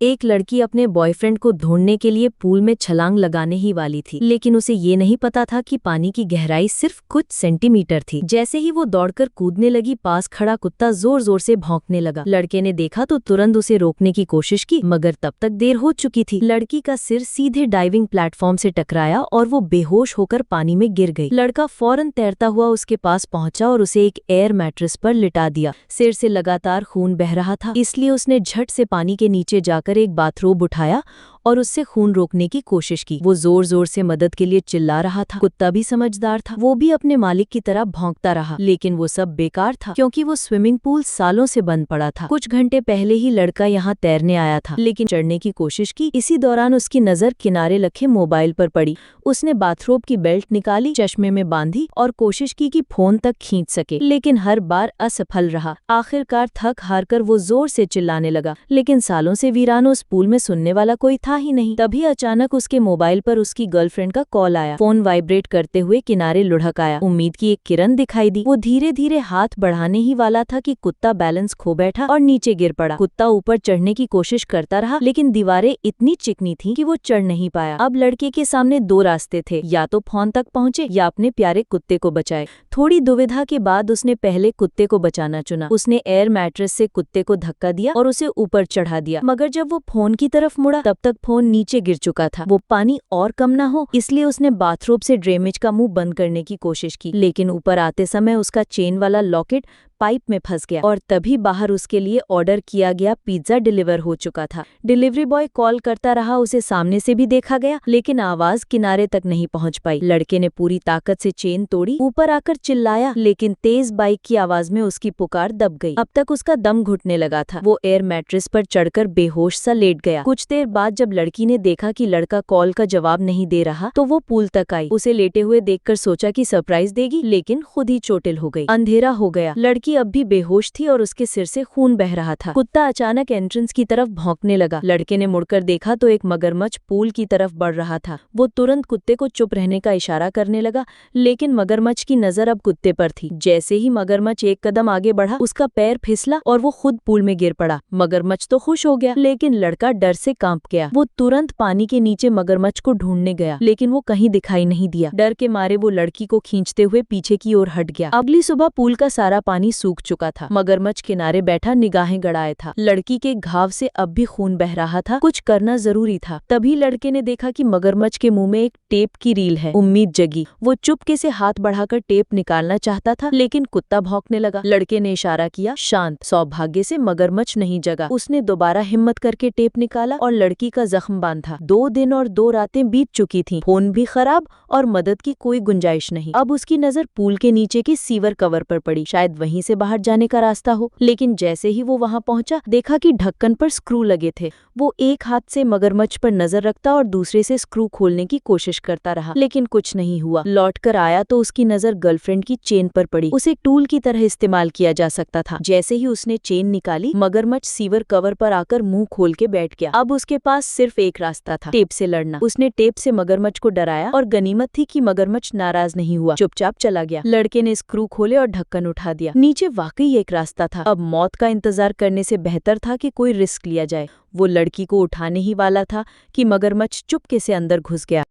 एक लड़की अपने बॉयफ्रेंड को ढूंढने के लिए पूल में छलांग लगाने ही वाली थी, लेकिन उसे ये नहीं पता था कि पानी की गहराई सिर्फ कुछ सेंटीमीटर थी। जैसे ही वो दौड़कर कूदने लगी, पास खड़ा कुत्ता जोर जोर से भौंकने लगा। लड़के ने देखा तो तुरंत उसे रोकने की कोशिश की, मगर तब तक देर हो चुकी थी। लड़की का सिर सीधे डाइविंग प्लेटफॉर्म से टकराया और वो बेहोश होकर पानी में गिर गई। लड़का फौरन तैरता हुआ उसके पास पहुंचा और उसे एक एयर मैट्रेस पर लिटा दिया। सिर से लगातार खून बह रहा था, इसलिए उसने झट से पानी के नीचे जाकर एक बाथरोब उठाया और उससे खून रोकने की कोशिश की। वो जोर जोर से मदद के लिए चिल्ला रहा था। कुत्ता भी समझदार था, वो भी अपने मालिक की तरह भौंकता रहा, लेकिन वो सब बेकार था क्योंकि वो स्विमिंग पूल सालों से बंद पड़ा था। कुछ घंटे पहले ही लड़का यहाँ तैरने आया था, लेकिन चढ़ने की कोशिश की। इसी दौरान उसकी नजर किनारे रखे मोबाइल पर पड़ी। उसने बाथरोब की बेल्ट निकाली, चश्मे में बांधी और कोशिश की कि फोन तक खींच सके, लेकिन हर बार असफल रहा। आखिरकार थक हार कर वो जोर से चिल्लाने लगा, लेकिन सालों से वीरान उस पूल में सुनने वाला कोई था ही नहीं। तभी अचानक उसके मोबाइल पर उसकी गर्लफ्रेंड का कॉल आया। फोन वाइब्रेट करते हुए किनारे लुढ़क आया। उम्मीद की एक किरण दिखाई दी। वो धीरे धीरे हाथ बढ़ाने ही वाला था कि कुत्ता बैलेंस खो बैठा और नीचे गिर पड़ा। कुत्ता ऊपर चढ़ने की कोशिश करता रहा, लेकिन दीवारें इतनी चिकनी थीं कि वो चढ़ नहीं पाया। अब लड़के के सामने दो रास्ते थे, या तो फोन तक पहुंचे या अपने प्यारे कुत्ते को बचाए। थोड़ी दुविधा के बाद उसने पहले कुत्ते को बचाना चुना। उसने एयर मैट्रेस से कुत्ते को धक्का दिया और उसे ऊपर चढ़ा दिया, मगर जब वो फोन की तरफ मुड़ा तब तक फोन नीचे गिर चुका था। वो पानी और कम ना हो, इसलिए उसने बाथरोब से ड्रेनेज का मुंह बंद करने की कोशिश की, लेकिन ऊपर आते समय उसका चेन वाला लॉकेट पाइप में फंस गया और तभी बाहर उसके लिए ऑर्डर किया गया पिज्जा डिलीवर हो चुका था। डिलीवरी बॉय कॉल करता रहा, उसे सामने से भी देखा गया, लेकिन आवाज किनारे तक नहीं पहुंच पाई। लड़के ने पूरी ताकत से चेन तोड़ी, ऊपर आकर चिल्लाया, लेकिन तेज बाइक की आवाज में उसकी पुकार दब गई। अब तक उसका दम घुटने लगा था। वो एयर मैट्रेस पर चढ़कर बेहोश सा लेट गया। कुछ देर बाद जब लड़की ने देखा कि लड़का कॉल का जवाब नहीं दे रहा, तो वो पूल तक आई। उसे लेटे हुए देखकर सोचा कि सरप्राइज देगी, लेकिन खुद ही चोटिल हो गई। अंधेरा हो गया। लड़की अब भी बेहोश थी और उसके सिर से खून बह रहा था। कुत्ता अचानक एंट्रेंस की तरफ भौंकने लगा। लड़के ने मुड़कर देखा तो एक मगरमच्छ पूल की तरफ बढ़ रहा था। वो तुरंत कुत्ते को चुप रहने का इशारा करने लगा, लेकिन मगरमच्छ की नजर अब कुत्ते पर थी। जैसे ही मगरमच्छ एक कदम आगे बढ़ा, उसका पैर फिसला और वो खुद पूल में गिर पड़ा। मगरमच्छ तो खुश हो गया, लेकिन लड़का डर से कांप गया। वो तुरंत पानी के नीचे मगरमच्छ को ढूंढने गया, लेकिन वो कहीं दिखाई नहीं दिया। डर के मारे वो लड़की को खींचते हुए पीछे की ओर हट गया। अगली सुबह पूल का सारा पानी सूख चुका था। मगरमच्छ किनारे बैठा निगाहें गड़ाए था। लड़की के घाव से अब भी खून बह रहा था। कुछ करना जरूरी था। तभी लड़के ने देखा कि मगरमच्छ के मुंह में एक टेप की रील है। उम्मीद जगी। वो चुपके से हाथ बढ़ाकर टेप निकालना चाहता था, लेकिन कुत्ता भौंकने लगा। लड़के ने इशारा किया, शांत। सौभाग्य से मगरमच्छ नहीं जगा। उसने दोबारा हिम्मत करके टेप निकाला और लड़की का जख्म बांधा। 2 दिन और 2 रातें बीत चुकी थीं। फोन भी खराब और मदद की कोई गुंजाइश नहीं। अब उसकी नजर पूल के नीचे के सीवर कवर पर पड़ी। शायद वहीं से बाहर जाने का रास्ता हो, लेकिन जैसे ही वो वहां पहुंचा, देखा कि ढक्कन पर स्क्रू लगे थे। वो एक हाथ से मगरमच्छ पर नजर रखता और दूसरे से स्क्रू खोलने की कोशिश करता रहा, लेकिन कुछ नहीं हुआ। लौटकर आया तो उसकी नजर गर्लफ्रेंड की चेन पर पड़ी। उसे टूल की तरह इस्तेमाल किया जा सकता था। जैसे ही उसने चेन निकाली, मगरमच्छ सीवर कवर पर आकर मुंह खोल के बैठ गया। अब उसके पास सिर्फ एक रास्ता था, टेप से लड़ना। उसने टेप से मगरमच्छ को डराया और गनीमत थी कि मगरमच्छ नाराज नहीं हुआ, चुपचाप चला गया। लड़के ने स्क्रू खोले और ढक्कन उठा दिया। नीचे वाकई एक रास्ता था। अब मौत का इंतजार करने से बेहतर था कि कोई रिस्क लिया जाए। वो लड़की को उठाने ही वाला था कि मगरमच्छ चुपके से अंदर घुस गया।